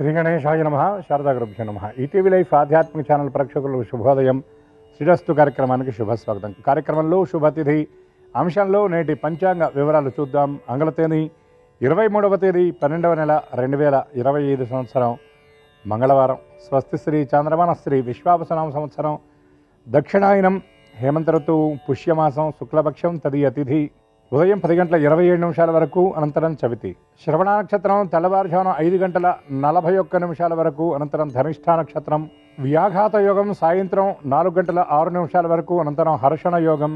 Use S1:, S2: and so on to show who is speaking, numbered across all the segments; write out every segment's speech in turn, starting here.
S1: శ్రీ గణేశాయ నమః. శారదాగురుభ్యో నమః. ఈటీవీ లైఫ్ ఆధ్యాత్మిక ఛానల్ ప్రేక్షకులు శుభోదయం. శ్రీరస్తు కార్యక్రమానికి శుభస్వాగతం. కార్యక్రమంలో శుభతిథి అంశంలో నేటి పంచాంగ వివరాలు చూద్దాం. ఆంగ్లతేదీ 23వ తేదీ 12వ నెల 2025 సంవత్సరం మంగళవారం. స్వస్తి శ్రీ చాంద్రమాన శ్రీ విశ్వావసనామ సంవత్సరం దక్షిణాయనం హేమంత ఋతువు పుష్యమాసం శుక్లపక్షం తదియ తిథి ఉదయం 10:27 వరకు, అనంతరం చవితి. శ్రవణ నక్షత్రం తెల్లవారుజామున 5:41 వరకు, అనంతరం ధనిష్ఠా నక్షత్రం. వ్యాఘాత యోగం సాయంత్రం 4:06 వరకు, అనంతరం హర్షణ యోగం.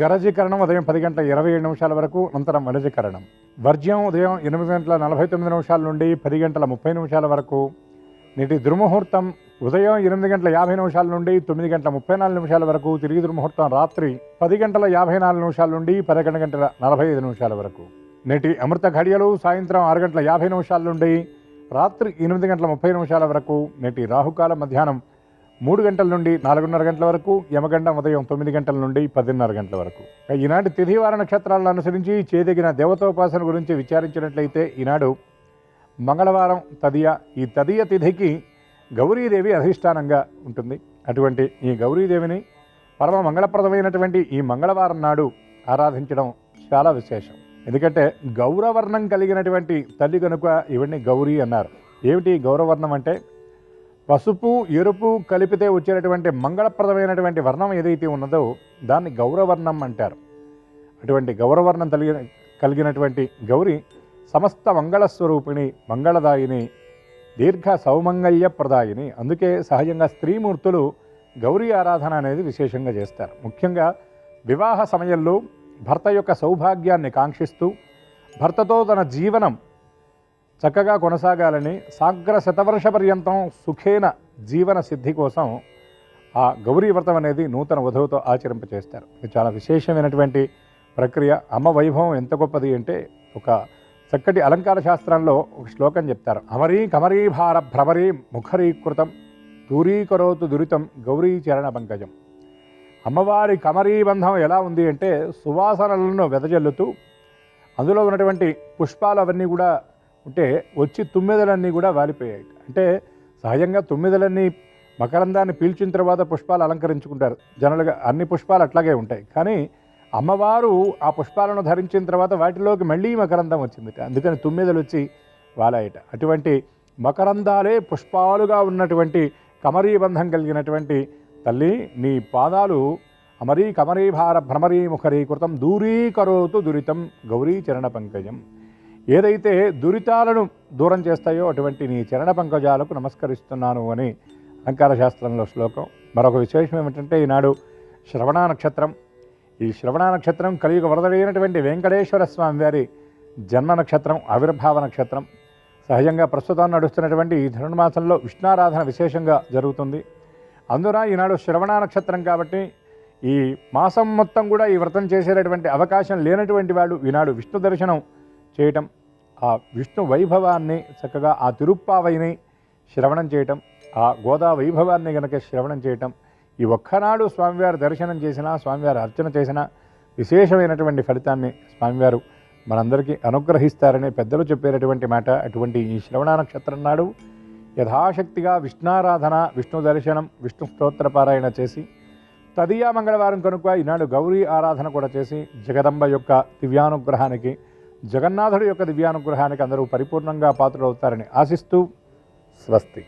S1: గరజీకరణం ఉదయం 10:27 వరకు, అనంతరం వనజీకరణం. వర్జ్యం ఉదయం 8:49 నుండి 10:30 వరకు. నేటి దుర్ముహూర్తం ఉదయం 8:50 నుండి 9:34 వరకు. తిరిగి దుర్ముహూర్తం రాత్రి 10:54 నుండి 11:45 వరకు. నేటి అమృత ఘడియలు సాయంత్రం 6:50 నుండి రాత్రి 8:30 వరకు. నేటి రాహుకాలం మధ్యాహ్నం 3 గంటల నుండి 4:30 గంటల వరకు. యమగండం ఉదయం 9 గంటల నుండి 10:30 గంటల వరకు. ఈనాటి తిథివార నక్షత్రాలను అనుసరించి చేదగిన దేవతోపాసన గురించి విచారించినట్లయితే ఈనాడు మంగళవారం తదియ. ఈ తదియ తిథికి గౌరీదేవి అధిష్టానంగా ఉంటుంది. అటువంటి ఈ గౌరీదేవిని పరమ మంగళప్రదమైనటువంటి ఈ మంగళవారం నాడు ఆరాధించడం చాలా విశేషం. ఎందుకంటే గౌరవర్ణం కలిగినటువంటి తల్లి కనుక ఇవన్నీ గౌరీ అన్నారు. ఏమిటి గౌరవర్ణం అంటే? పసుపు ఎరుపు కలిపితే వచ్చేటటువంటి మంగళప్రదమైనటువంటి వర్ణం ఏదైతే ఉన్నదో దాన్ని గౌరవర్ణం అంటారు. అటువంటి గౌరవర్ణం కలిగినటువంటి గౌరి సమస్త మంగళస్వరూపిణి, మంగళదాయిని, దీర్ఘ సౌమంగళ్య ప్రదాయిని. అందుకే సహజంగా స్త్రీమూర్తులు గౌరీ ఆరాధన అనేది విశేషంగా చేస్తారు. ముఖ్యంగా వివాహ సమయంలో భర్త యొక్క సౌభాగ్యాన్ని కాంక్షిస్తూ భర్తతో తన జీవనం చక్కగా కొనసాగాలని సాగ్ర శతవర్ష పర్యంతం సుఖేన జీవన సిద్ధి కోసం ఆ గౌరీ వ్రతం అనేది నూతన వధువుతో ఆచరింపచేస్తారు. ఇది చాలా విశేషమైనటువంటి ప్రక్రియ. అమ్మ వైభవం ఎంత గొప్పది అంటే ఒక చక్కటి అలంకార శాస్త్రంలో ఒక శ్లోకం చెప్తారు. అమరీ కమరీ భార భ్రమరీ ముఖరీకృతం దూరీకరోతు దురితం గౌరీ చరణ పంకజం. అమ్మవారి కమరీ బంధం ఎలా ఉంది అంటే సువాసనలను వెదజల్లుతూ అందులో ఉన్నటువంటి పుష్పాలు అవన్నీ కూడా ఉంటే వచ్చి తుమ్మెదలన్నీ కూడా వాలిపోయాయి. అంటే సహజంగా తుమ్మెదలన్నీ మకరందాన్ని పీల్చిన తర్వాత పుష్పాలు అలంకరించుకుంటారు. జనరల్గా అన్ని పుష్పాలు అట్లాగే ఉంటాయి. కానీ అమ్మవారు ఆ పుష్పాలను ధరించిన తర్వాత వాటిలోకి మళ్ళీ మకరందం వచ్చింది. అందుకని తుమ్మెదలు వచ్చి వాలాయట. అటువంటి మకరందాలే పుష్పాలుగా ఉన్నటువంటి కమరీబంధం కలిగినటువంటి తల్లి, నీ పాదాలు అమరీ కమరీ భార భ్రమరీ ముఖరీకృతం దూరీకరోతు దురితం గౌరీ చరణ పంకజం. ఏదైతే దురితాలను దూరం చేస్తాయో అటువంటి నీ చరణ పంకజాలకు నమస్కరిస్తున్నాను అని అలంకార శాస్త్రంలో శ్లోకం. మరొక విశేషం ఏమిటంటే ఈనాడు శ్రవణ నక్షత్రం. ఈ శ్రవణ నక్షత్రం కలియుగ వరదైనటువంటి వెంకటేశ్వర స్వామి వారి జన్మ నక్షత్రం, ఆవిర్భావ నక్షత్రం. సహజంగా ప్రస్తుతం నడుస్తున్నటువంటి ఈ ధనుర్మాసంలో విష్ణారాధన విశేషంగా జరుగుతుంది. అందున ఈనాడు శ్రవణ నక్షత్రం కాబట్టి ఈ మాసం మొత్తం కూడా ఈ వ్రతం చేసేటటువంటి అవకాశం లేనటువంటి వాళ్ళు ఈనాడు విష్ణు దర్శనం చేయటం, ఆ విష్ణు వైభవాన్ని చక్కగా ఆ తిరుప్పావైని శ్రవణం చేయటం, ఆ గోదా వైభవాన్ని గనక శ్రవణం చేయటం, ఈ ఒక్కనాడు స్వామివారి దర్శనం చేసినా స్వామివారి అర్చన చేసినా విశేషమైనటువంటి ఫలితాన్ని స్వామివారు మనందరికీ అనుగ్రహిస్తారని పెద్దలు చెప్పేటటువంటి మాట. అటువంటి ఈ శ్రవణ నక్షత్రం నాడు యథాశక్తిగా విష్ణారాధన, విష్ణు దర్శనం, విష్ణు స్తోత్రపారాయణ చేసి తదియా మంగళవారం కనుక ఈనాడు గౌరీ ఆరాధన కూడా చేసి జగదంబ యొక్క దివ్యానుగ్రహానికి, జగన్నాథుడి యొక్క దివ్యానుగ్రహానికి అందరూ పరిపూర్ణంగా పాత్రులవుతారని ఆశిస్తూ స్వస్తి.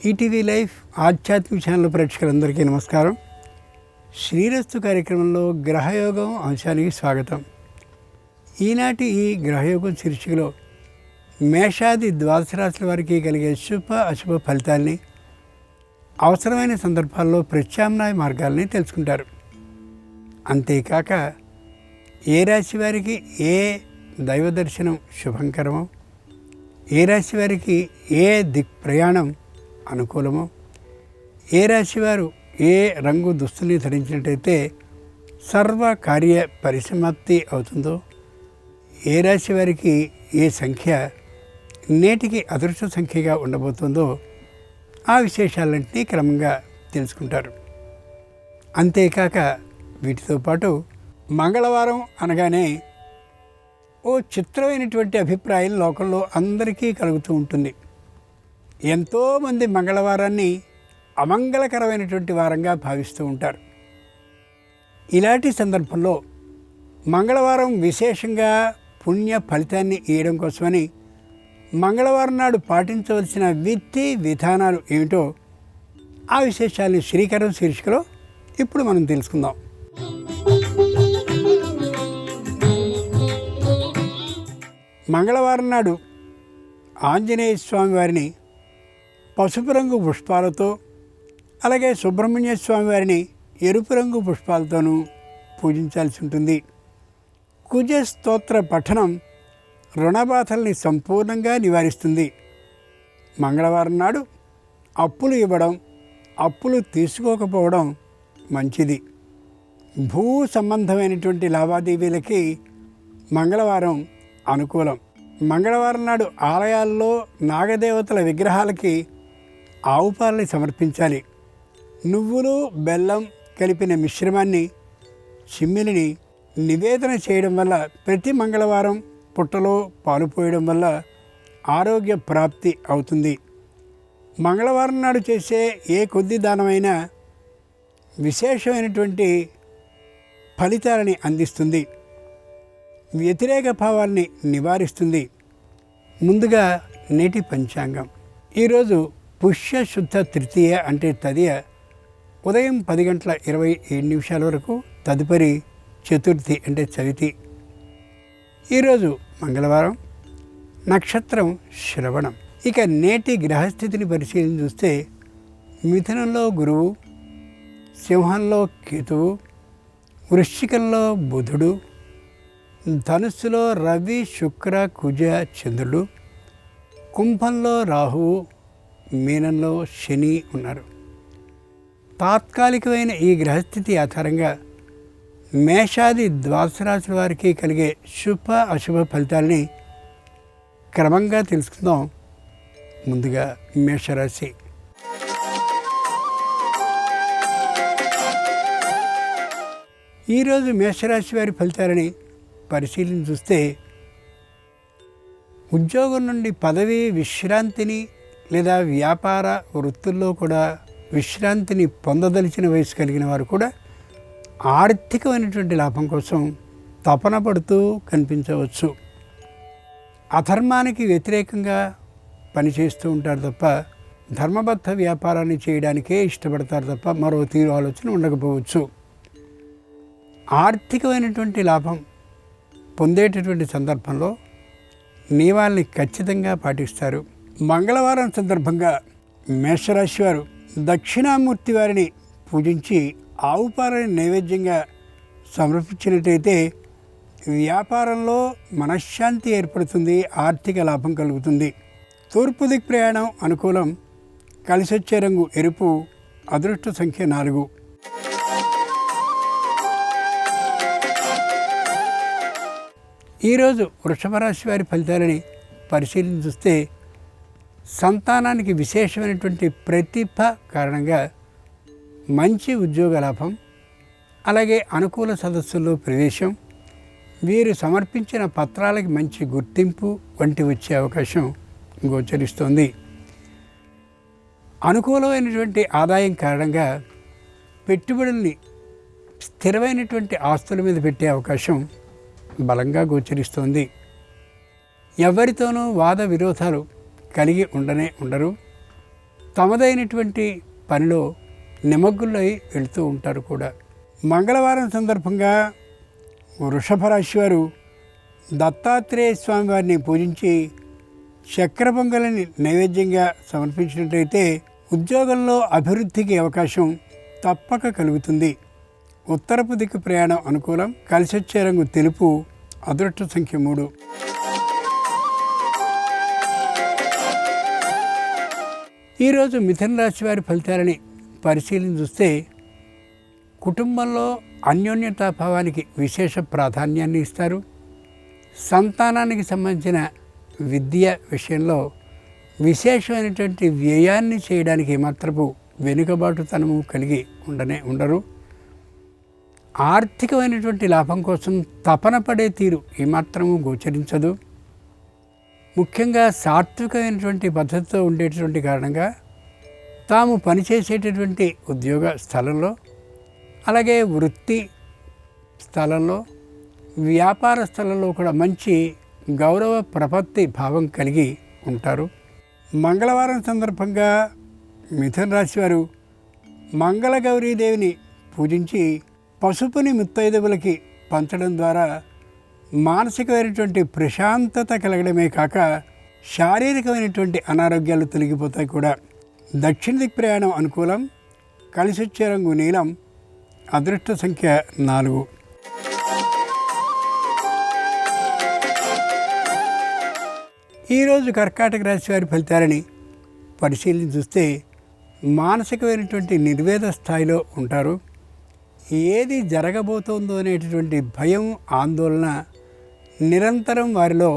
S2: ఈటీవీ లైఫ్ ఆధ్యాత్మిక ఛానల్ ప్రేక్షకులందరికీ నమస్కారం. శ్రీరస్తు కార్యక్రమంలో గ్రహయోగం అంశానికి స్వాగతం. ఈనాటి ఈ గ్రహయోగం శీర్షికలో మేషాది ద్వాదశ రాశుల వారికి కలిగే శుభ అశుభ ఫలితాల్ని, అవసరమైన సందర్భాల్లో ప్రత్యామ్నాయ మార్గాల్ని తెలుసుకుంటారు. అంతేకాక ఏ రాశి వారికి ఏ దైవ దర్శనం శుభంకరమో, ఏ రాశి వారికి ఏ దిక్ ప్రయాణం అనుకూలమో, ఏ రాశివారు ఏ రంగు దుస్తుల్ని ధరించినట్టయితే సర్వ కార్య పరిసమాప్తి అవుతుందో, ఏ రాశి వారికి ఏ సంఖ్య నేటికి అదృష్ట సంఖ్యగా ఉండబోతుందో ఆ విశేషాలన్నింటినీ క్రమంగా తెలుసుకుంటారు. అంతేకాక వీటితో పాటు మంగళవారం అనగానే ఓ చిత్రమైనటువంటి అభిప్రాయం లోకంలో అందరికీ కలుగుతూ ఉంటుంది. ఎంతోమంది మంగళవారాన్ని అమంగళకరమైనటువంటి వారంగా భావిస్తూ ఉంటారు. ఇలాంటి సందర్భంలో మంగళవారం విశేషంగా పుణ్య ఫలితాన్ని ఇవ్వడం కోసమని మంగళవారం నాడు పాటించవలసిన విధి విధానాలు ఏమిటో ఆ విశేషాలని శ్రీకరం శీర్షికలో ఇప్పుడు మనం తెలుసుకుందాం. మంగళవారం నాడు ఆంజనేయ స్వామి వారిని పసుపు రంగు పుష్పాలతో, అలాగే సుబ్రహ్మణ్య స్వామి వారిని ఎరుపు రంగు పుష్పాలతోనూ పూజించాల్సి ఉంటుంది. కుజ స్తోత్ర పఠనం రుణబాధల్ని సంపూర్ణంగా నివారిస్తుంది. మంగళవారం నాడు అప్పులు ఇవ్వడం, అప్పులు తీసుకోకపోవడం మంచిది. భూ సంబంధమైనటువంటి లావాదేవీలకి మంగళవారం అనుకూలం. మంగళవారం నాడు ఆలయాల్లో నాగదేవతల విగ్రహాలకి ఆవు పాలని సమర్పించాలి. నువ్వులు బెల్లం కలిపిన మిశ్రమాన్ని, చిమ్మిలిని నివేదన చేయడం వల్ల, ప్రతి మంగళవారం పుట్టలో పాలు పోయడం వల్ల ఆరోగ్య ప్రాప్తి అవుతుంది. మంగళవారం నాడు చేసే ఏ కొద్ది దానమైనా విశేషమైనటువంటి ఫలితాలని అందిస్తుంది. వ్యతిరేక భావాల్ని నివారిస్తుంది. ముందుగా నేటి పంచాంగం. ఈరోజు పుష్య శుద్ధ తృతీయ అంటే తదియ ఉదయం 10:27 వరకు, తదుపరి చతుర్థి అంటే చవితి. ఈరోజు మంగళవారం, నక్షత్రం శ్రవణం. ఇక నేటి గ్రహస్థితిని పరిశీలన చూస్తే మిథునంలో గురువు, సింహంలో కేతువు, వృశ్చికంలో బుధుడు, ధనుస్సులో రవి శుక్ర కుజ చంద్రుడు, కుంభంలో రాహువు, మీనంలో శని ఉన్నారు. తాత్కాలికమైన ఈ గ్రహస్థితి ఆధారంగా మేషాది ద్వాదశ రాశుల వారికి కలిగే శుభ అశుభ ఫలితాలని క్రమంగా తెలుసుకుందాం. ముందుగా మేషరాశి. ఈరోజు మేషరాశి వారి ఫలితాలని పరిశీలన చూస్తే ఉద్యోగం నుండి పదవి విశ్రాంతిని లేదా వ్యాపార వృత్తుల్లో కూడా విశ్రాంతిని పొందదలిచిన వయసు కలిగిన వారు కూడా ఆర్థికమైనటువంటి లాభం కోసం తపన పడుతూ కనిపించవచ్చు. అధర్మానికి వ్యతిరేకంగా పనిచేస్తూ ఉంటారు తప్ప ధర్మబద్ధ వ్యాపారాన్ని చేయడానికే ఇష్టపడతారు తప్ప మరో తీరు ఆలోచన ఉండకపోవచ్చు. ఆర్థికమైనటువంటి లాభం పొందేటటువంటి సందర్భంలో నియమాల్ని ఖచ్చితంగా పాటిస్తారు. మంగళవారం సందర్భంగా మేషరాశి వారు దక్షిణామూర్తి వారిని పూజించి ఆవు పాలని నైవేద్యంగా సమర్పించినట్టయితే వ్యాపారంలో మనశ్శాంతి ఏర్పడుతుంది, ఆర్థిక లాభం కలుగుతుంది. తూర్పు దిక్ ప్రయాణం అనుకూలం. కలిసొచ్చే రంగు ఎరుపు. అదృష్ట సంఖ్య 4. ఈరోజు వృషభ రాశి వారి ఫలితాలని పరిశీలన చూస్తే సంతానానికి విశేషమైనటువంటి ప్రతిభ కారణంగా మంచి ఉద్యోగ లాభం, అలాగే అనుకూల సదస్సుల్లో ప్రవేశం, వీరు సమర్పించిన పత్రాలకి మంచి గుర్తింపు వంటి వచ్చే అవకాశం గోచరిస్తోంది. అనుకూలమైనటువంటి ఆదాయం కారణంగా పెట్టుబడుల్ని స్థిరమైనటువంటి ఆస్తుల మీద పెట్టే అవకాశం బలంగా గోచరిస్తోంది. ఎవరితోనూ వాద విరోధాలు కలిగి ఉండరు. తమదైనటువంటి పనిలో నిమగ్నులై వెళుతూ ఉంటారు కూడా. మంగళవారం సందర్భంగా వృషభ రాశి వారు దత్తాత్రేయ స్వామి వారిని పూజించి చక్ర పొంగలిని నైవేద్యంగా సమర్పించినట్లయితే ఉద్యోగంలో అభివృద్ధికి అవకాశం తప్పక కలుగుతుంది. ఉత్తరపు దిక్కు ప్రయాణం అనుకూలం. కలిసొచ్చే రంగు తెలుపు. అదృష్ట సంఖ్య 3. ఈరోజు మిథున రాశి వారి ఫలితాలని పరిశీలన చూస్తే కుటుంబంలో అన్యోన్యతాభావానికి విశేష ప్రాధాన్యాన్ని ఇస్తారు. సంతానానికి సంబంధించిన విద్య విషయంలో విశేషమైనటువంటి వ్యయాన్ని చేయడానికి మాత్రపు వెనుకబాటుతనము కలిగి ఉండరు. ఆర్థికమైనటువంటి లాభం కోసం తపన పడే తీరు ఏమాత్రము గోచరించదు. ముఖ్యంగా సాత్వికమైనటువంటి పద్ధతితో ఉండేటటువంటి కారణంగా తాము పనిచేసేటటువంటి ఉద్యోగ స్థలంలో, అలాగే వృత్తి స్థలంలో, వ్యాపార స్థలంలో కూడా మంచి గౌరవ ప్రపత్తి భావం కలిగి ఉంటారు. మంగళవారం సందర్భంగా మిథున రాశి వారు మంగళగౌరీదేవిని పూజించి పసుపుని ముత్తైదువులకి పంచడం ద్వారా మానసికమైనటువంటి ప్రశాంతత కలగడమే కాక శారీరకమైనటువంటి అనారోగ్యాలు తొలగిపోతాయి కూడా. దక్షిణ దిక్ ప్రయాణం అనుకూలం. కలిసొచ్చే రంగు నీలం. అదృష్ట సంఖ్య 4. ఈరోజు కర్కాటక రాశి వారి ఫలితాలని పరిశీలించి చూస్తే మానసికమైనటువంటి నిర్వేద స్థాయిలో ఉంటారు. ఏది జరగబోతోందో అనేటటువంటి భయం, ఆందోళన నిరంతరం వారిలో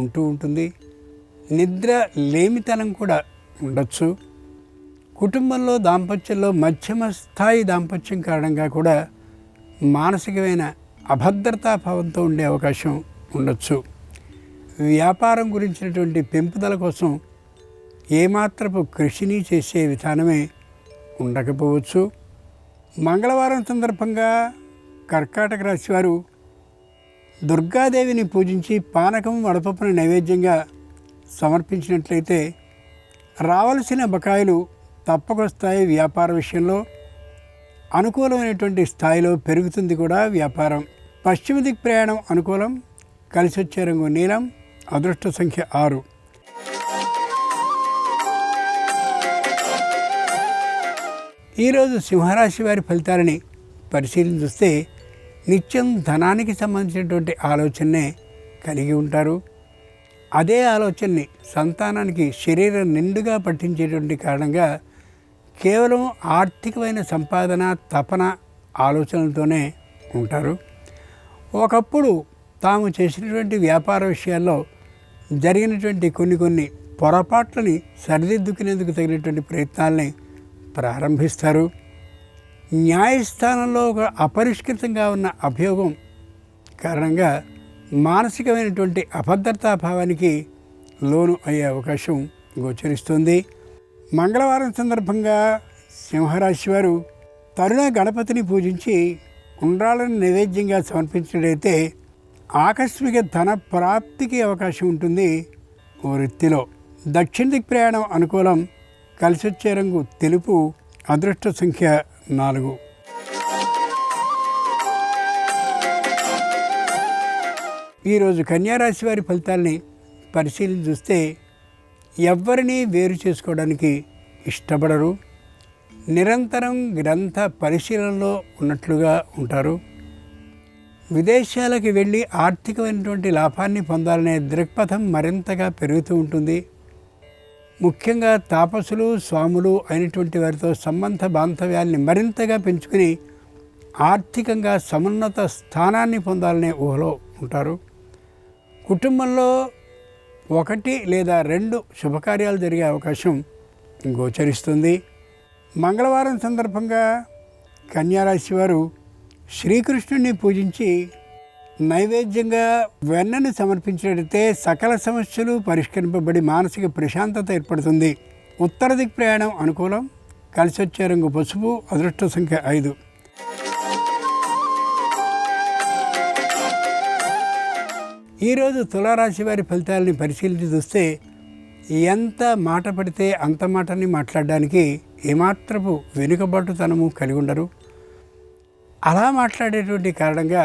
S2: ఉంటూ ఉంటుంది. నిద్ర లేమితనం కూడా ఉండొచ్చు. కుటుంబంలో దాంపత్యంలో మధ్యమ స్థాయి దాంపత్యం కారణంగా కూడా మానసికమైన అభద్రతాభావంతో ఉండే అవకాశం ఉండొచ్చు. వ్యాపారం గురించినటువంటి పెంపుదల కోసం ఏమాత్రపు కృషిని చేసే విధానమే ఉండకపోవచ్చు. మంగళవారం సందర్భంగా కర్కాటక రాశి వారు దుర్గాదేవిని పూజించి పానకం, వడపప్పును నైవేద్యంగా సమర్పించినట్లయితే రావలసిన బకాయిలు తప్పకొస్తాయి. వ్యాపార విషయంలో అనుకూలమైనటువంటి స్థాయిలో పెరుగుతుంది కూడా వ్యాపారం. పశ్చిమ దిక్ ప్రయాణం అనుకూలం. కలిసొచ్చే రంగు నీలం. అదృష్ట సంఖ్య 6. ఈరోజు సింహరాశి వారి ఫలితాలని పరిశీలించి చూస్తే నిత్యం ధనానికి సంబంధించినటువంటి ఆలోచనే కలిగి ఉంటారు. అదే ఆలోచనని సంతానానికి శరీరం నిండుగా పట్టించేటువంటి కారణంగా కేవలం ఆర్థికమైన సంపాదన, తపన ఆలోచనలతోనే ఉంటారు. ఒకప్పుడు తాము చేసినటువంటి వ్యాపార విషయాల్లో జరిగినటువంటి కొన్ని పొరపాట్లని సరిదిద్దుకునేందుకు తగినటువంటి ప్రయత్నాలని ప్రారంభిస్తారు. న్యాయస్థానంలో ఒక అపరిష్కృతంగా ఉన్న అభియోగం కారణంగా మానసికమైనటువంటి అభద్రతాభావానికి లోను అయ్యే అవకాశం గోచరిస్తుంది. మంగళవారం సందర్భంగా సింహరాశి వారు తరుణ గణపతిని పూజించి ఉండ్రాలను నైవేద్యంగా సమర్పించినట్లయితే ఆకస్మిక ధన ప్రాప్తికి అవకాశం ఉంటుంది. వృత్తిలో దక్షిణ దిక్ ప్రయాణం అనుకూలం. కలిసొచ్చే రంగు తెలుపు. అదృష్ట సంఖ్య 4. ఈరోజు కన్యారాశి వారి ఫలితాలని పరిశీలించి చూస్తే ఎవ్వరినీ వేరు చేసుకోవడానికి ఇష్టపడరు. నిరంతరం గ్రంథ పరిశీలనలో ఉన్నట్లుగా ఉంటారు. విదేశాలకు వెళ్ళి ఆర్థికమైనటువంటి లాభాన్ని పొందాలనే దృక్పథం మరింతగా పెరుగుతూ ఉంటుంది. ముఖ్యంగా తాపసులు, స్వాములు అయినటువంటి వారితో సంబంధ బాంధవ్యాల్ని మరింతగా పెంచుకుని ఆర్థికంగా సమున్నత స్థానాన్ని పొందాలనే ఊహలో ఉంటారు. కుటుంబంలో 1 లేదా 2 శుభకార్యాలు జరిగే అవకాశం గోచరిస్తుంది. మంగళవారం సందర్భంగా కన్యారాశి వారు శ్రీకృష్ణుడిని పూజించి నైవేద్యంగా వెన్నను సమర్పించినట్లయితే సకల సమస్యలు పరిష్కరింపబడి మానసిక ప్రశాంతత ఏర్పడుతుంది. ఉత్తర దిక్ ప్రయాణం అనుకూలం. కలిసొచ్చే రంగు పసుపు. అదృష్ట సంఖ్య 5. ఈరోజు తులారాశి వారి ఫలితాలని పరిశీలించి చూస్తే ఎంత మాట పడితే అంత మాటని మాట్లాడడానికి ఏమాత్రపు వెనుకబాటుతనము కలిగి ఉండరు. అలా మాట్లాడేటువంటి కారణంగా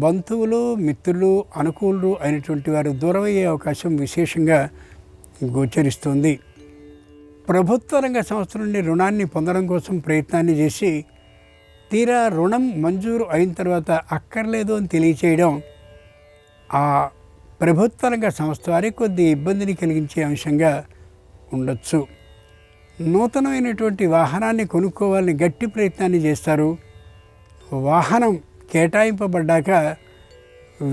S2: బంధువులు, మిత్రులు, అనుకూలులు అయినటువంటి వారు దూరమయ్యే అవకాశం విశేషంగా గోచరిస్తుంది. ప్రభుత్వ రంగ సంస్థ నుండి రుణాన్ని పొందడం కోసం ప్రయత్నాన్ని చేసి తీరా రుణం మంజూరు అయిన తర్వాత అక్కర్లేదు అని తెలియచేయడం ఆ ప్రభుత్వ రంగ సంస్థ వారికి కొద్ది ఇబ్బందిని కలిగించే అంశంగా ఉండొచ్చు. నూతనమైనటువంటి వాహనాన్ని కొనుక్కోవాలని గట్టి ప్రయత్నాన్ని చేస్తారు. వాహనం కేటాయింపబడ్డాక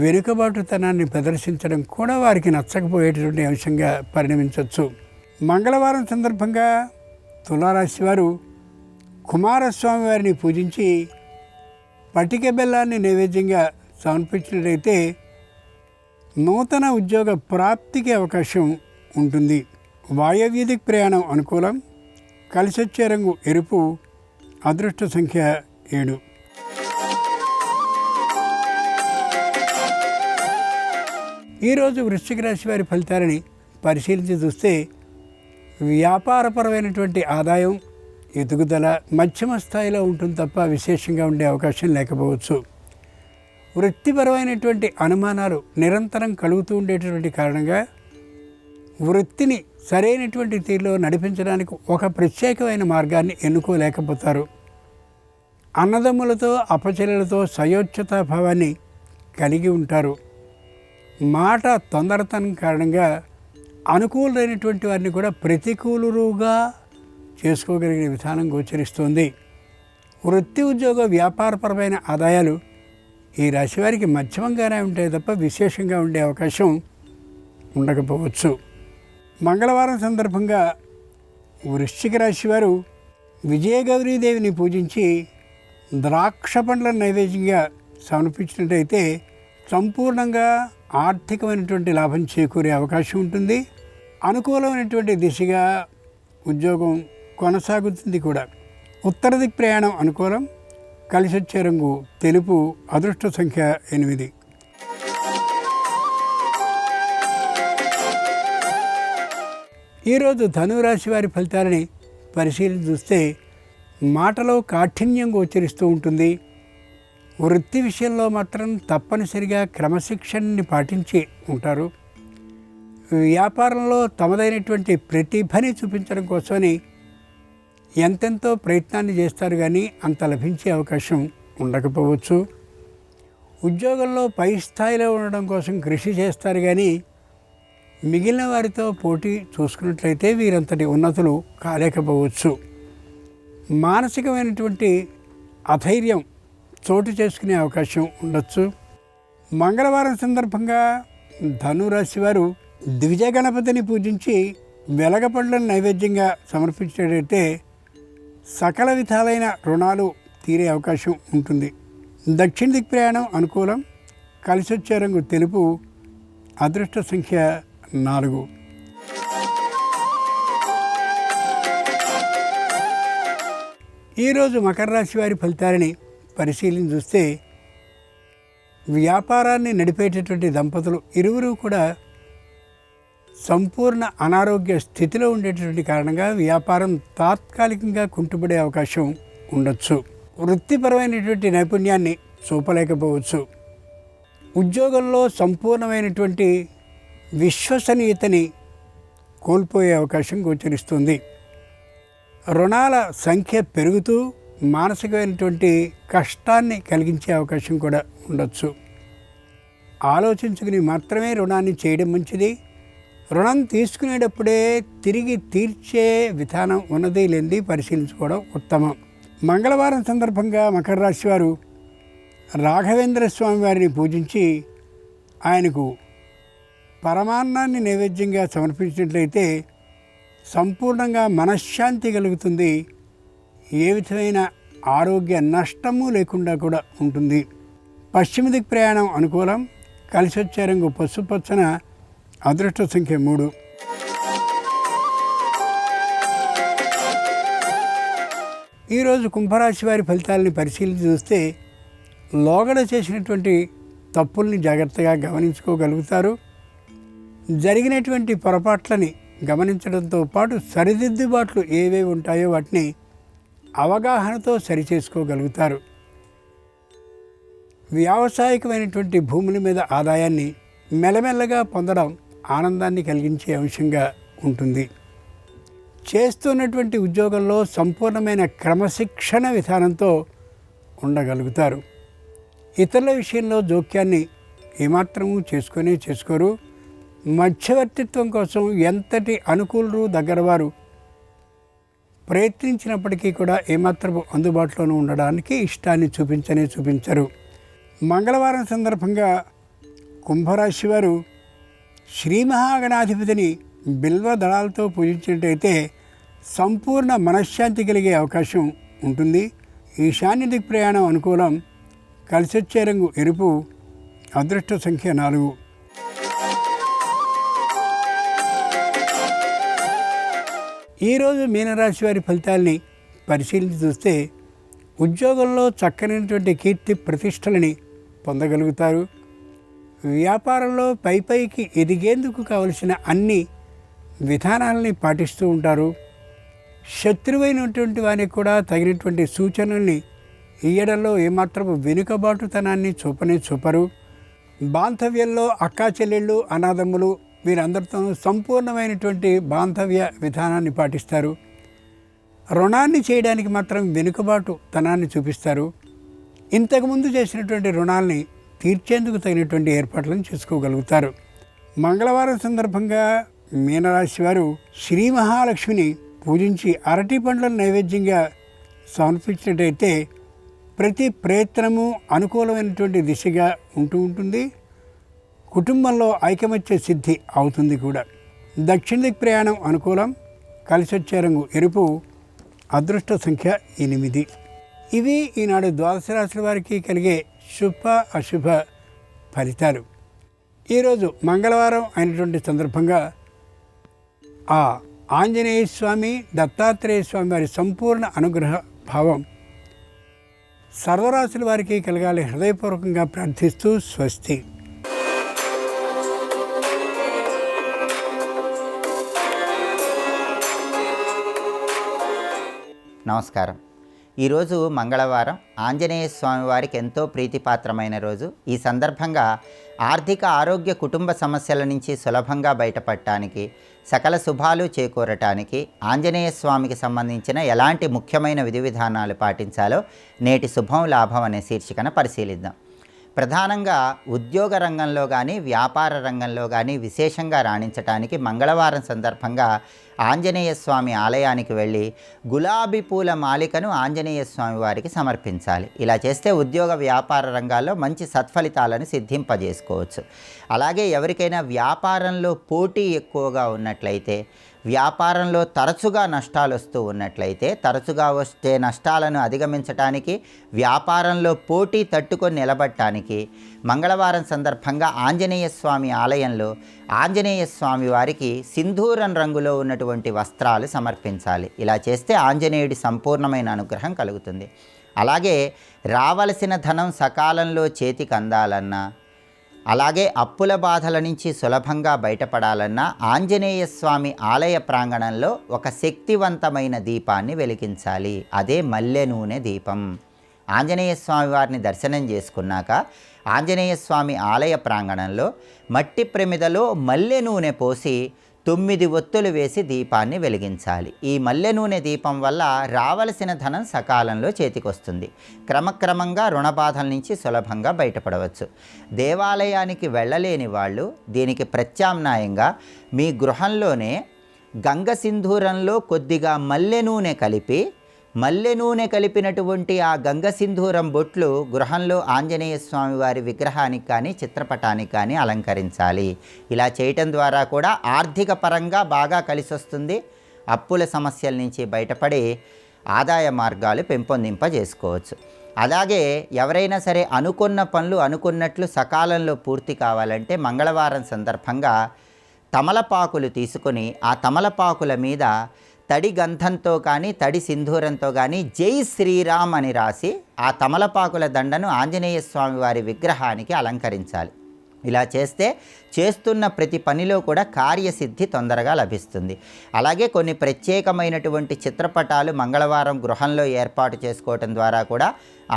S2: వెనుకబాటుతనాన్ని ప్రదర్శించడం కూడా వారికి నచ్చకపోయేటటువంటి అంశంగా పరిణమించవచ్చు. మంగళవారం సందర్భంగా తులారాశి వారు కుమారస్వామి వారిని పూజించి పటిక బెల్లాన్ని నైవేద్యంగా సమర్పించినట్లయితే నూతన ఉద్యోగ ప్రాప్తికి అవకాశం ఉంటుంది. వాయవ్యదిక్ ప్రయాణం అనుకూలం. కలిసొచ్చే రంగు ఎరుపు. అదృష్ట సంఖ్య 7. ఈరోజు వృశ్చిక రాశి వారి ఫలితాలని పరిశీలించి చూస్తే వ్యాపారపరమైనటువంటి ఆదాయం ఎదుగుదల మధ్యమ స్థాయిలో ఉంటుంది తప్ప విశేషంగా ఉండే అవకాశం లేకపోవచ్చు. వృత్తిపరమైనటువంటి అనుమానాలు నిరంతరం కలుగుతూ ఉండేటటువంటి కారణంగా వృత్తిని సరైనటువంటి తీరులో నడిపించడానికి ఒక ప్రత్యేకమైన మార్గాన్ని ఎన్నుకోలేకపోతారు. అన్నదమ్ములతో అపచెల్లెలతో సయోచ్యతాభావాన్ని కలిగి ఉంటారు. మాట తొందరతనం కారణంగా అనుకూలమైనటువంటి వారిని కూడా ప్రతికూలుగా చేసుకోగలిగిన విధానం గోచరిస్తుంది. వృత్తి ఉద్యోగ వ్యాపారపరమైన ఆదాయాలు ఈ రాశి వారికి మధ్యమంగానే ఉంటాయి తప్ప విశేషంగా ఉండే అవకాశం ఉండకపోవచ్చు. మంగళవారం సందర్భంగా వృశ్చిక రాశి వారు విజయగౌరీదేవిని పూజించి ద్రాక్ష పండ్లను నైవేద్యంగా సమర్పించినట్టయితే సంపూర్ణంగా ఆర్థికమైనటువంటి లాభం చేకూరే అవకాశం ఉంటుంది. అనుకూలమైనటువంటి దిశగా ఉద్యోగం కొనసాగుతుంది కూడా. ఉత్తర దిక్ ప్రయాణం అనుకూలం. కలిసొచ్చే రంగు తెలుపు. అదృష్ట సంఖ్య 8. ఈరోజు ధనురాశి వారి ఫలితాలని పరిశీలించి చూస్తే మాటలో కాఠిన్యం గోచరిస్తూ ఉంటుంది. వృత్తి విషయంలో మాత్రం తప్పనిసరిగా క్రమశిక్షణని పాటించి ఉంటారు. వ్యాపారంలో తమదైనటువంటి ప్రతిభని చూపించడం కోసమని ఎంతెంతో ప్రయత్నాన్ని చేస్తారు కానీ అంత లభించే అవకాశం ఉండకపోవచ్చు. ఉద్యోగంలో పై స్థాయిలో ఉండడం కోసం కృషి చేస్తారు కానీ మిగిలిన వారితో పోటీ చూసుకున్నట్లయితే వీరంతటి ఉన్నతులు కాలేకపోవచ్చు. మానసికమైనటువంటి అధైర్యం చోటు చేసుకునే అవకాశం ఉండొచ్చు. మంగళవారం సందర్భంగా ధనురాశి వారు ద్విజ గణపతిని పూజించి వెలగపండ్లను నైవేద్యంగా సమర్పించేటైతే సకల విధాలైన రుణాలు తీరే అవకాశం ఉంటుంది. దక్షిణ దిక్ ప్రయాణం అనుకూలం. కలిసొచ్చే రంగు తెలుపు. అదృష్ట సంఖ్య 4. ఈరోజు మకర రాశి వారి ఫలితాలని పరిశీలించి చూస్తే వ్యాపారాన్ని నడిపేటటువంటి దంపతులు ఇరువురు కూడా సంపూర్ణ అనారోగ్య స్థితిలో ఉండేటటువంటి కారణంగా వ్యాపారం తాత్కాలికంగా కుంటుపడే అవకాశం ఉండొచ్చు. వృత్తిపరమైనటువంటి నైపుణ్యాన్ని చూపలేకపోవచ్చు. ఉద్యోగంలో సంపూర్ణమైనటువంటి విశ్వసనీయతని కోల్పోయే అవకాశం గోచరిస్తుంది. రుణాల సంఖ్య పెరుగుతూ మానసికమైనటువంటి కష్టాన్ని కలిగించే అవకాశం కూడా ఉండొచ్చు. ఆలోచించుకుని మాత్రమే రుణాన్ని చేయడం మంచిది. రుణం తీసుకునేటప్పుడే తిరిగి తీర్చే విధానం ఉన్నది లేనిది పరిశీలించుకోవడం ఉత్తమం. మంగళవారం సందర్భంగా మకర రాశి వారు రాఘవేంద్ర స్వామి వారిని పూజించి ఆయనకు పరమాన్నాన్ని నైవేద్యంగా సమర్పించినట్లయితే సంపూర్ణంగా మనశ్శాంతి కలుగుతుంది. ఏ విధమైన ఆరోగ్య నష్టము లేకుండా కూడా ఉంటుంది. పశ్చిమ దిక్ ప్రయాణం అనుకూలం. కలిసొచ్చే రంగు పసుపచ్చన. అదృష్ట సంఖ్య 3. ఈరోజు కుంభరాశి వారి ఫలితాలని పరిశీలించి చూస్తే లోగడ చేసినటువంటి తప్పుల్ని జాగ్రత్తగా గమనించుకోగలుగుతారు. జరిగినటువంటి పొరపాట్లని గమనించడంతో పాటు సరిదిద్దుబాట్లు ఏవేవి ఉంటాయో వాటిని అవగాహనతో సరిచేసుకోగలుగుతారు. వ్యావసాయికమైనటువంటి భూముల మీద ఆదాయాన్ని మెల్లమెల్లగా పొందడం ఆనందాన్ని కలిగించే అంశంగా ఉంటుంది. చేస్తున్నటువంటి ఉద్యోగంలో సంపూర్ణమైన క్రమశిక్షణ విధానంతో ఉండగలుగుతారు. ఇతరుల విషయంలో జోక్యాన్ని ఏమాత్రము చేసుకోరు. మధ్యవర్తిత్వం కోసం ఎంతటి అనుకూలురు దగ్గరవారు ప్రయత్నించినప్పటికీ కూడా ఏమాత్రము అందుబాటులోనూ ఉండడానికి ఇష్టాన్ని చూపించరు. మంగళవారం సందర్భంగా కుంభరాశి వారు శ్రీ మహాగణాధిపతిని బిల్వ దళాలతో పూజించినట్టయితే సంపూర్ణ మనశ్శాంతి కలిగే అవకాశం ఉంటుంది. ఈశాన్య దిక్ ప్రయాణం అనుకూలం. కలిసొచ్చే రంగు ఎరుపు, అదృష్ట సంఖ్య 4. ఈరోజు మీనరాశి వారి ఫలితాల్ని పరిశీలించి చూస్తే ఉద్యోగంలో చక్కనైనటువంటి కీర్తి ప్రతిష్టలని పొందగలుగుతారు. వ్యాపారంలో పైకి ఎదిగేందుకు కావలసిన అన్ని విధానాలని పాటిస్తూ ఉంటారు. శత్రువైనటువంటి వారికి కూడా తగినటువంటి సూచనల్ని ఇయ్యడంలో ఏమాత్రం వెనుకబాటుతనాన్ని చూపరు. బాంధవ్యంలో అక్కా చెల్లెళ్ళు, అనాథమ్ములు వీరందరితోనూ సంపూర్ణమైనటువంటి బాంధవ్య విధానాన్ని పాటిస్తారు. రుణాన్ని చేయడానికి మాత్రం వెనుకబాటుతనాన్ని చూపిస్తారు. ఇంతకుముందు చేసినటువంటి రుణాల్ని తీర్చేందుకు తగినటువంటి ఏర్పాట్లను చేసుకోగలుగుతారు. మంగళవారం సందర్భంగా మీనరాశి వారు శ్రీ మహాలక్ష్మిని పూజించి అరటి పండ్లను నైవేద్యంగా సమర్పించినట్టయితే ప్రతి ప్రయత్నము అనుకూలమైనటువంటి దిశగా ఉంటుంది. కుటుంబంలో ఐకమత్య సిద్ధి అవుతుంది కూడా. దక్షిణ దిక్ ప్రయాణం అనుకూలం. కలిసొచ్చే రంగు ఎరుపు, అదృష్ట సంఖ్య 8. ఇవి ఈనాడు ద్వాదశ రాశుల వారికి కలిగే శుభ అశుభ ఫలితాలు. ఈరోజు మంగళవారం అయినటువంటి సందర్భంగా ఆ ఆంజనేయ స్వామి, దత్తాత్రేయ స్వామి వారి సంపూర్ణ అనుగ్రహ భావం సర్వరాశుల వారికి కలగాలి హృదయపూర్వకంగా ప్రార్థిస్తూ స్వస్తి.
S3: నమస్కారం. ఈరోజు మంగళవారం, ఆంజనేయ స్వామి వారికి ఎంతో ప్రీతిపాత్రమైన రోజు. ఈ సందర్భంగా ఆర్థిక, ఆరోగ్య, కుటుంబ సమస్యల నుంచి సులభంగా బయటపడటానికి, సకల శుభాలు చేకూరటానికి ఆంజనేయ స్వామికి సంబంధించిన ఎలాంటి ముఖ్యమైన విధి విధానాలు పాటించాలో నేటి శుభం లాభం అనే శీర్షికన పరిశీలిద్దాం. ప్రధానంగా ఉద్యోగ రంగంలో కానీ, వ్యాపార రంగంలో కానీ విశేషంగా రాణించటానికి మంగళవారం సందర్భంగా ఆంజనేయ స్వామి ఆలయానికి వెళ్ళి గులాబీ పూల మాలికను ఆంజనేయ స్వామి వారికి సమర్పించాలి. ఇలా చేస్తే ఉద్యోగ వ్యాపార రంగాల్లో మంచి సత్ఫలితాలను సిద్ధింపజేసుకోవచ్చు. అలాగే ఎవరికైనా వ్యాపారంలో పోటీ ఎక్కువగా ఉన్నట్లయితే, వ్యాపారంలో తరచుగా నష్టాలు వస్తూ ఉన్నట్లయితే, తరచుగా వచ్చే నష్టాలను అధిగమించటానికి, వ్యాపారంలో పోటీ తట్టుకొని నిలబడటానికి మంగళవారం సందర్భంగా ఆంజనేయ స్వామి ఆలయంలో ఆంజనేయ స్వామి వారికి సింధూరం రంగులో ఉన్నటువంటి వస్త్రాలు సమర్పించాలి. ఇలా చేస్తే ఆంజనేయుడి సంపూర్ణమైన అనుగ్రహం కలుగుతుంది. అలాగే రావలసిన ధనం సకాలంలో చేతికి అందాలన్నా, అలాగే అప్పుల బాధల నుంచి సులభంగా బయటపడాలన్నా ఆంజనేయ స్వామి ఆలయ ప్రాంగణంలో ఒక శక్తివంతమైన దీపాన్ని వెలిగించాలి. అదే మల్లె నూనె దీపం. ఆంజనేయ స్వామి వారిని దర్శనం చేసుకున్నాక ఆంజనేయ స్వామి ఆలయ ప్రాంగణంలో మట్టి ప్రమిదలో మల్లె నూనె పోసి 9 ఒత్తులు వేసి దీపాన్ని వెలిగించాలి. ఈ మల్లె నూనె దీపం వల్ల రావలసిన ధనం సకాలంలో చేతికొస్తుంది. క్రమక్రమంగా రుణబాధల నుంచి సులభంగా బయటపడవచ్చు. దేవాలయానికి వెళ్ళలేని వాళ్ళు దీనికి ప్రత్యామ్నాయంగా మీ గృహంలోనే గంగ సింధూరంలో కొద్దిగా మల్లె నూనె కలిపినటువంటి ఆ గంగ సింధూరం బొట్లు గృహంలో ఆంజనేయ స్వామి వారి విగ్రహానికి కానీ, చిత్రపటానికి కానీ అలంకరించాలి. ఇలా చేయటం ద్వారా కూడా ఆర్థిక పరంగా బాగా కలిసి వస్తుంది. అప్పుల సమస్యల నుంచి బయటపడి ఆదాయ మార్గాలు పెంపొందింపజేసుకోవచ్చు. అలాగే ఎవరైనా సరే అనుకున్న పనులు అనుకున్నట్లు సకాలంలో పూర్తి కావాలంటే మంగళవారం సందర్భంగా తమలపాకులు తీసుకొని ఆ తమలపాకుల మీద తడి గంధంతో కానీ, తడి సింధూరంతో కానీ జై శ్రీరామ్ అని రాసి ఆ తమలపాకుల దండను ఆంజనేయ స్వామి వారి విగ్రహానికి అలంకరించాలి. ఇలా చేస్తే చేస్తున్న ప్రతి పనిలో కూడా కార్యసిద్ధి తొందరగా లభిస్తుంది. అలాగే కొన్ని ప్రత్యేకమైనటువంటి చిత్రపటాలు మంగళవారం గృహంలో ఏర్పాటు చేసుకోవటం ద్వారా కూడా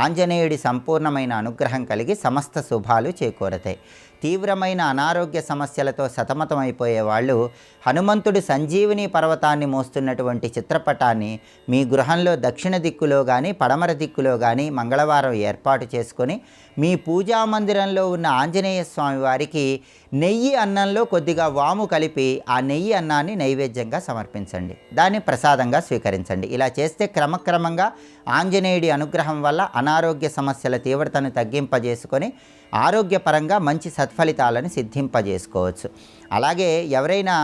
S3: ఆంజనేయుడి సంపూర్ణమైన అనుగ్రహం కలిగి సమస్త శుభాలు చేకూరతాయి. తీవ్రమైన అనారోగ్య సమస్యలతో సతమతమైపోయే వాళ్ళు హనుమంతుడి సంజీవిని పర్వతాన్ని మోస్తున్నటువంటి చిత్రపటాన్ని మీ గృహంలో దక్షిణ దిక్కులో కానీ, పడమర దిక్కులో కానీ మంగళవారం ఏర్పాటు చేసుకొని మీ పూజా మందిరంలో ఉన్న ఆంజనేయ స్వామి వారికి నెయ్యి అన్నంలో కొద్దిగా వాము కలిపి ఆ నెయ్యి అన్నాన్ని నైవేద్యంగా సమర్పించండి. దాన్ని ప్రసాదంగా స్వీకరించండి. ఇలా చేస్తే క్రమక్రమంగా ఆంజనేయుడి అనుగ్రహం వల్ల అనారోగ్య సమస్యల తీవ్రతను తగ్గింపజేసుకొని ఆరోగ్యపరంగా మంచి సత్ఫలితాలను సిద్ధింపజేసుకోవచ్చు. అలాగే ఎవరైనా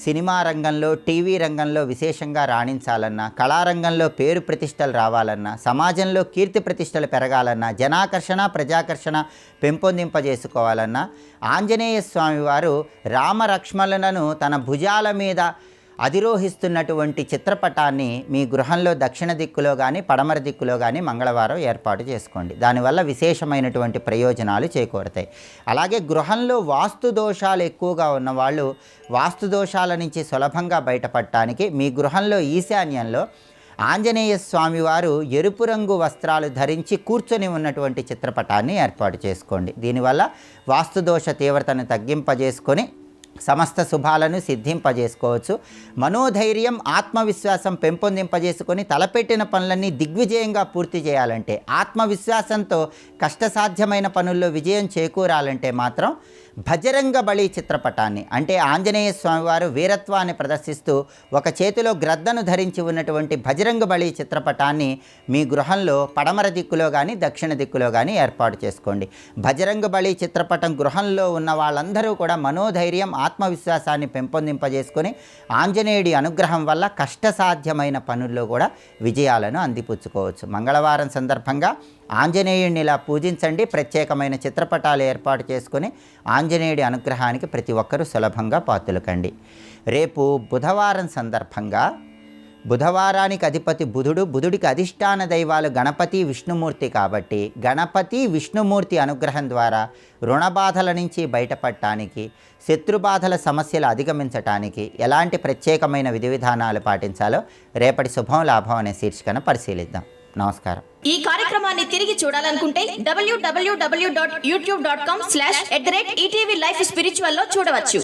S3: సినిమా రంగంలో, టీవీ రంగంలో విశేషంగా రాణించాలన్నా, కళారంగంలో పేరు ప్రతిష్టలు రావాలన్నా, సమాజంలో కీర్తి ప్రతిష్టలు పెరగాలన్నా, జనాకర్షణ ప్రజాకర్షణ పెంపొందింపజేసుకోవాలన్నా ఆంజనేయ స్వామి వారు రామలక్ష్మణులను తన భుజాల మీద అధిరోహిస్తున్నటువంటి చిత్రపటాన్ని మీ గృహంలో దక్షిణ దిక్కులో కానీ పడమర దిక్కులో కానీ మంగళవారం ఏర్పాటు చేసుకోండి. దానివల్ల విశేషమైనటువంటి ప్రయోజనాలు చేకూరతాయి. అలాగే గృహంలో వాస్తు దోషాలు ఎక్కువగా ఉన్నవాళ్ళు వాస్తు దోషాల నుంచి సులభంగా బయటపడటానికి మీ గృహంలో ఈశాన్యంలో ఆంజనేయ స్వామి వారు ఎరుపు రంగు వస్త్రాలు ధరించి కూర్చొని ఉన్నటువంటి చిత్రపటాన్ని ఏర్పాటు చేసుకోండి. దీనివల్ల వాస్తుదోష తీవ్రతను తగ్గింపజేసుకొని సమస్త శుభాలను సిద్ధింపజేసుకోవచ్చు. మనోధైర్యం, ఆత్మవిశ్వాసం పెంపొందింపజేసుకొని తలపెట్టిన పనులన్నీ దిగ్విజయంగా పూర్తి చేయాలంటే, ఆత్మవిశ్వాసంతో కష్టసాధ్యమైన పనుల్లో విజయం చేకూరాలంటే మాత్రం భజరంగ బలి చిత్రపటాన్ని, అంటే ఆంజనేయ స్వామివారు వీరత్వాన్ని ప్రదర్శిస్తూ ఒక చేతిలో గ్రద్దను ధరించి ఉన్నటువంటి భజరంగ బలి చిత్రపటాన్ని మీ గృహంలో పడమర దిక్కులో కానీ దక్షిణ దిక్కులో కానీ ఏర్పాటు చేసుకోండి. భజరంగ బలి చిత్రపటం గృహంలో ఉన్న వాళ్ళందరూ కూడా మనోధైర్యం, ఆత్మవిశ్వాసాన్ని పెంపొందింపజేసుకొని ఆంజనేయుడి అనుగ్రహం వల్ల కష్టసాధ్యమైన పనుల్లో కూడా విజయాలను అందిపుచ్చుకోవచ్చు. మంగళవారం సందర్భంగా ఆంజనేయుడిని ఇలా పూజించండి. ప్రత్యేకమైన చిత్రపటాలు ఏర్పాటు చేసుకొని ఆంజనేయుడి అనుగ్రహానికి ప్రతి ఒక్కరూ సులభంగా పాత్రులకండి. రేపు బుధవారం సందర్భంగా, బుధవారానికి అధిపతి బుధుడు, బుధుడికి అధిష్టాన దైవాలు గణపతి, విష్ణుమూర్తి కాబట్టి గణపతి, విష్ణుమూర్తి అనుగ్రహం ద్వారా రుణబాధల నుంచి బయటపడటానికి, శత్రుబాధల సమస్యలు అధిగమించటానికి ఎలాంటి ప్రత్యేకమైన విధి విధానాలు పాటించాలో రేపటి శుభం లాభం అనే శీర్షికన పరిశీలిద్దాం. నమస్కారం.
S4: ఈ కార్యక్రమాన్ని తిరిగి చూడాలనుకుంటే www.youtube.com/ETV Life Spiritual లో చూడవచ్చు.